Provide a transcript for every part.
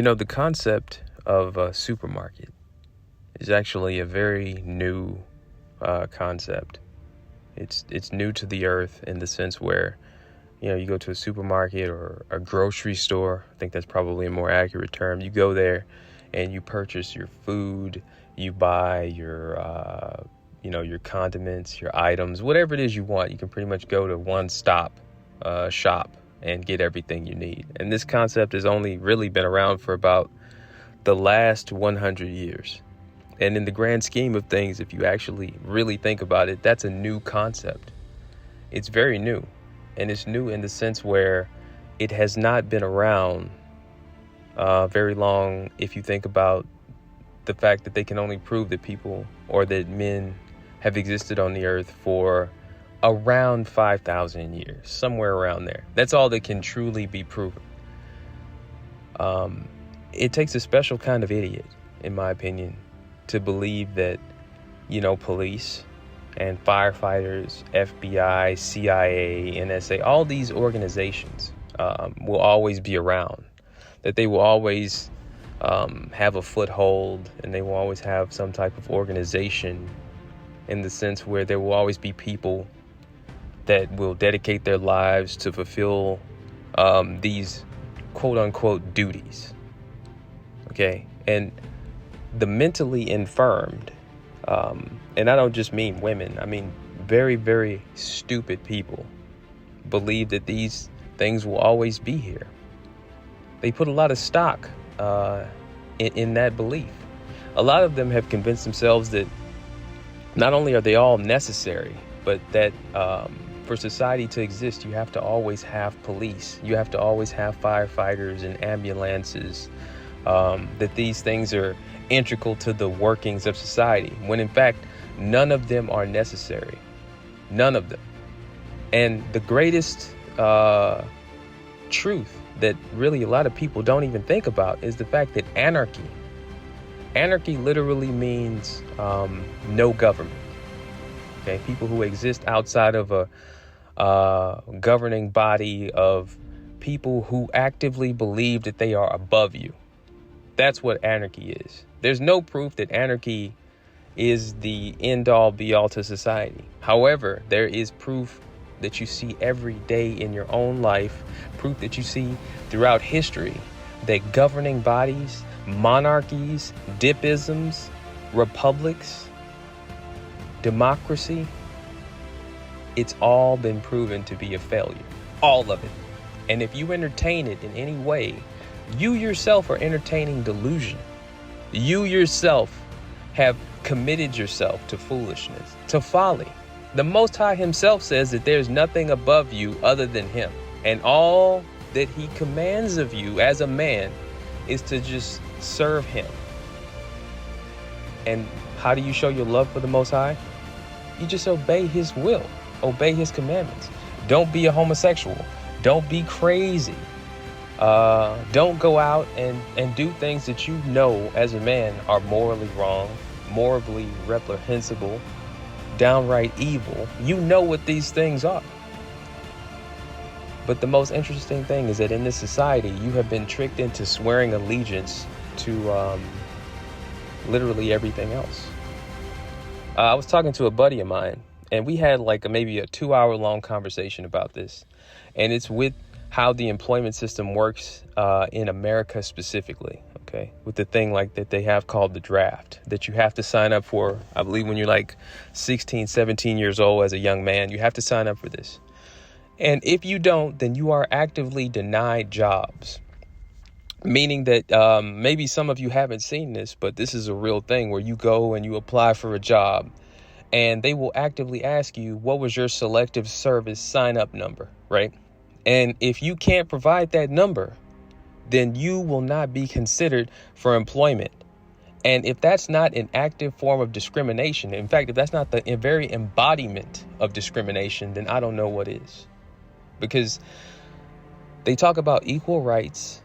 The concept of a supermarket is actually a very new concept. It's new to the earth in the sense where, you go to a supermarket or a grocery store. I think that's probably a more accurate term. You go there and you purchase your food, you buy your condiments, your items, whatever it is you want. You can pretty much go to one stop shop and get everything you need. And this concept has only really been around for about the last 100 years. And in the grand scheme of things, if you actually really think about it, that's a new concept. It's very new. And it's new in the sense where it has not been around very long. If you think about the fact that they can only prove that people or that men have existed on the earth for around 5,000 years, somewhere around there. That's all that can truly be proven. It takes a special kind of idiot, in my opinion, to believe that, police and firefighters, FBI, CIA, NSA, all these organizations will always be around, that they will always have a foothold, and they will always have some type of organization, in the sense where there will always be people that will dedicate their lives to fulfill these quote unquote duties. Okay. And the mentally infirmed, and I don't just mean women, I mean very, very stupid people, believe that these things will always be here. They put a lot of stock in that belief. A lot of them have convinced themselves that not only are they all necessary, but that for society to exist, you have to always have police. You have to always have firefighters and ambulances, that these things are integral to the workings of society, when in fact, none of them are necessary. None of them. And the greatest truth that really a lot of people don't even think about is the fact that anarchy literally means no government. Okay, people who exist outside of a governing body of people who actively believe that they are above you. That's what anarchy is. There's no proof that anarchy is the end all be all to society. However, there is proof that you see every day in your own life, proof that you see throughout history, that governing bodies, monarchies, dipisms, republics, democracy, it's all been proven to be a failure. All of it. And if you entertain it in any way, you yourself are entertaining delusion. You yourself have committed yourself to foolishness, to folly. The Most High himself says that there's nothing above you other than him. And all that he commands of you as a man is to just serve him. And how do you show your love for the Most High? You just obey his will. Obey his commandments. Don't be a homosexual. Don't be crazy. Don't go out and do things that you know as a man are morally wrong, morally reprehensible, downright evil. You know what these things are. But the most interesting thing is that in this society, you have been tricked into swearing allegiance to literally everything else. I was talking to a buddy of mine, and we had maybe a 2-hour-long conversation about this. And it's with how the employment system works in America specifically, okay? With the thing that they have called the draft, that you have to sign up for, I believe when you're 16, 17 years old as a young man, you have to sign up for this. And if you don't, then you are actively denied jobs. Meaning that maybe some of you haven't seen this, but this is a real thing where you go and you apply for a job and they will actively ask you, what was your selective service sign-up number, right? And if you can't provide that number, then you will not be considered for employment. And if that's not an active form of discrimination, in fact, if that's not the very embodiment of discrimination, then I don't know what is. Because they talk about equal rights,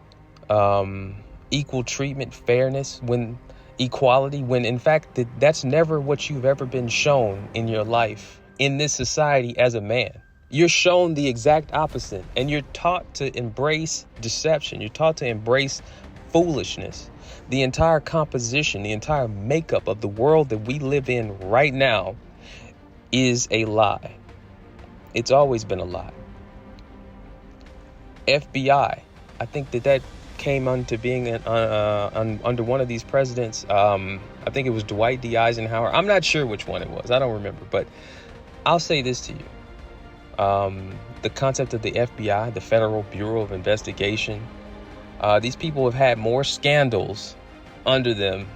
equal treatment, fairness, when equality, when in fact that's never what you've ever been shown in your life in this society as a man. You're shown the exact opposite, and you're taught to embrace deception. You're taught to embrace foolishness. The entire composition, the entire makeup of the world that we live in right now is a lie. It's always been a lie. FBI, I think that came into being under one of these presidents. I think it was Dwight D. Eisenhower. I'm not sure which one it was. I don't remember. But I'll say this to you. The concept of the FBI, the Federal Bureau of Investigation, these people have had more scandals under them,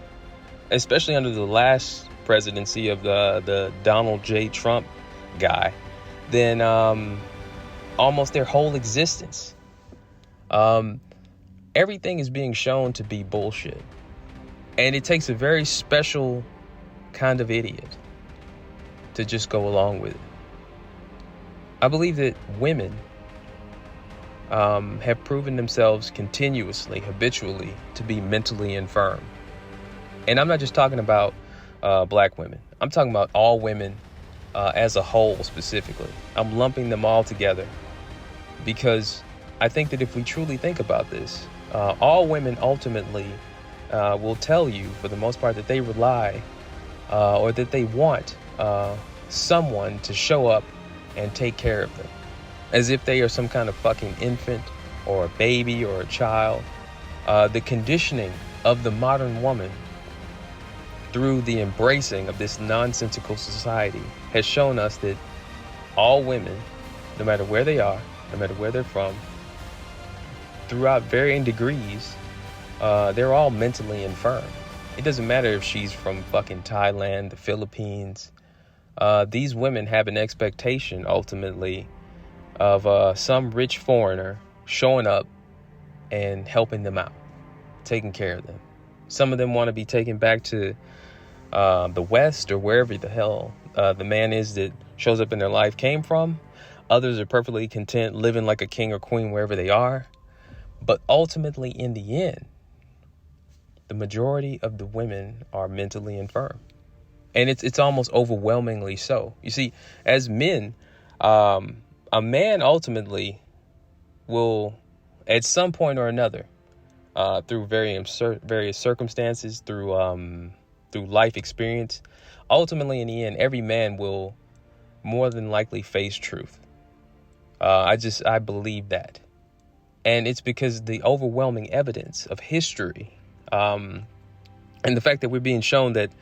especially under the last presidency of the Donald J. Trump guy, than almost their whole existence. Everything is being shown to be bullshit. And it takes a very special kind of idiot to just go along with it. I believe that women have proven themselves continuously, habitually, to be mentally infirm. And I'm not just talking about black women. I'm talking about all women as a whole specifically. I'm lumping them all together because I think that if we truly think about this, all women ultimately will tell you, for the most part, that they rely or that they want someone to show up and take care of them, as if they are some kind of fucking infant or a baby or a child. The conditioning of the modern woman through the embracing of this nonsensical society has shown us that all women, no matter where they are, no matter where they're from, throughout varying degrees, they're all mentally infirm. It doesn't matter if she's from fucking Thailand, the Philippines. These women have an expectation, ultimately, of some rich foreigner showing up and helping them out, taking care of them. Some of them want to be taken back to the West or wherever the hell the man is that shows up in their life came from. Others are perfectly content living like a king or queen wherever they are. But ultimately, in the end, the majority of the women are mentally infirm. And it's almost overwhelmingly so. You see, as men, a man ultimately will, at some point or another, through various circumstances, through life experience, ultimately in the end, every man will more than likely face truth. I believe that. And it's because the overwhelming evidence of history, and the fact that we're being shown that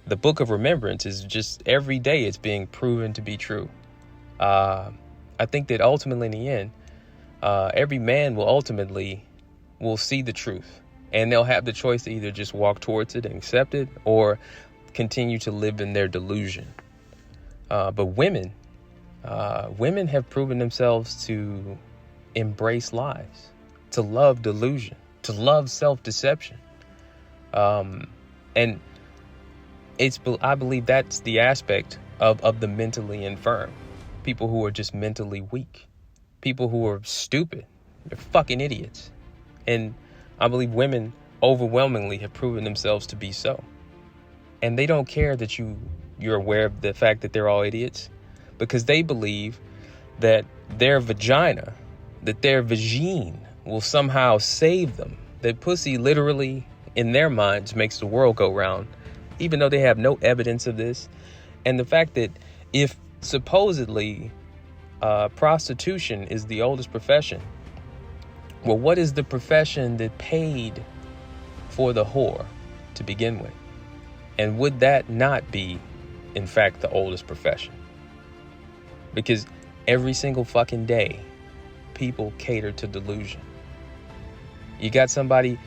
the book of remembrance is just every day it's being proven to be true. I think that ultimately in the end, every man will see the truth, and they'll have the choice to either just walk towards it and accept it or continue to live in their delusion. But women have proven themselves to embrace lies, to love delusion, to love self-deception. And I believe that's the aspect of the mentally infirm. People who are just mentally weak. People who are stupid. They're fucking idiots. And I believe women overwhelmingly have proven themselves to be so. And they don't care that you're aware of the fact that they're all idiots, because they believe that their vagina, that their vagine will somehow save them. That pussy literally, in their minds, makes the world go round, even though they have no evidence of this. And the fact that if supposedly prostitution is the oldest profession, well, what is the profession that paid for the whore to begin with? And would that not be, in fact, the oldest profession? Because every single fucking day, people cater to delusion. You got somebody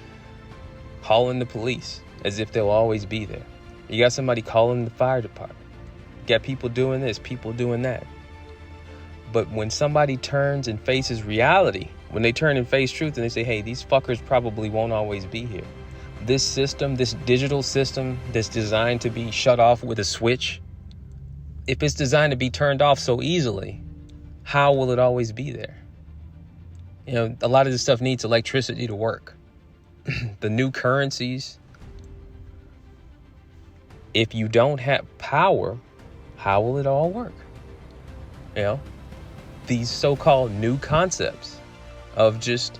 calling the police as if they'll always be there. You got somebody calling the fire department. You got people doing this, people doing that. But when somebody turns and faces reality, when they turn and face truth and they say, hey, these fuckers probably won't always be here. This system, this digital system that's designed to be shut off with a switch, if it's designed to be turned off so easily, how will it always be there? You know, a lot of this stuff needs electricity to work. The new currencies, if you don't have power, how will it all work? You know, these so-called new concepts of just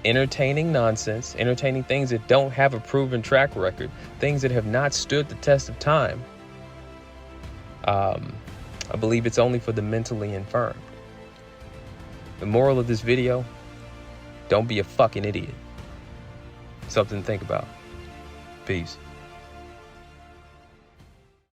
entertaining nonsense, entertaining things that don't have a proven track record, things that have not stood the test of time, I believe it's only for the mentally infirm. The moral of this video, don't be a fucking idiot. Something to think about. Peace.